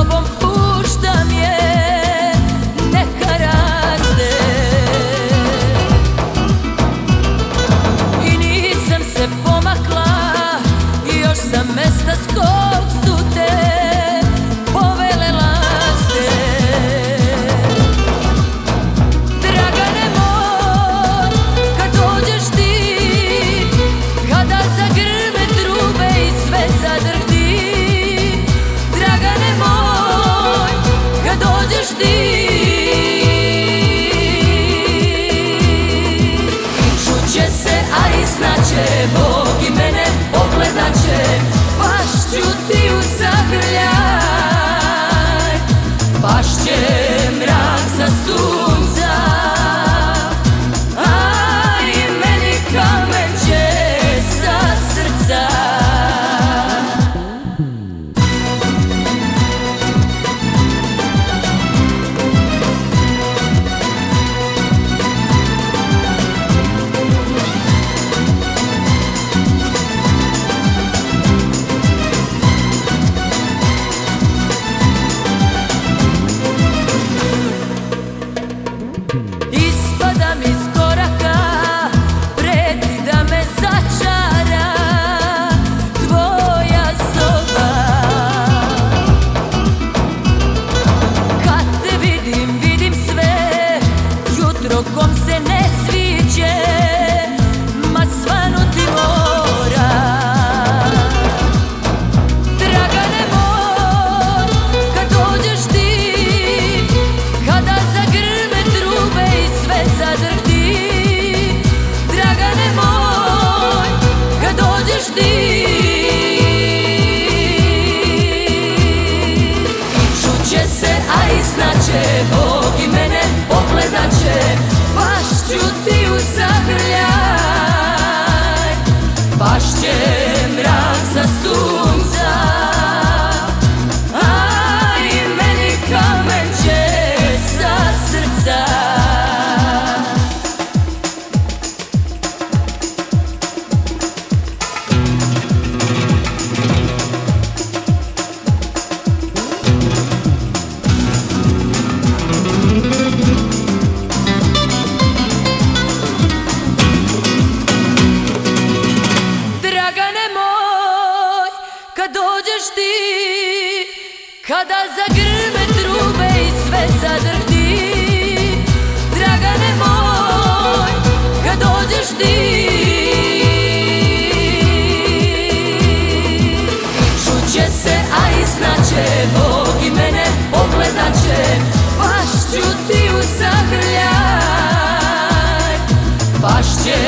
tobom puštam je, neka raste. I nisam se pomakla, još sam mesta s kog su te povele laste. Dragane moj, kad dođeš ti, kada zagrme trube i sve zadrhti. Dragane moj, kad dođeš ti, čuće se, a i znaće, Bog i mene pogledat će. Pašću ti u zagrljaj, pašće mrak sa sunca, a i meni kamenče sa srca. Ispadam iz koraka, preti da me začara tvoja soba. Kad te vidim, vidim sve, jutro kom se ne sviđe, ma svanuti mora. Dragane moj, kad dođeš ti, kada zagrme trube i sve zadrhti. Dragane moj, kad dođeš ti, čuće se, a i znaće, Bog i mene pogledat će. Pašću ti u zagrljaj, pašće mrak sa sunca, a i meni kamenče sa srca. Dragane moj, kad dođeš ti, kada zagrme trube i sve zadrhti. Dragane moj, kad dođeš ti, čuće se, a i znaće, Bog i mene pogledat će. Pašću ti u zagrljaj, pašće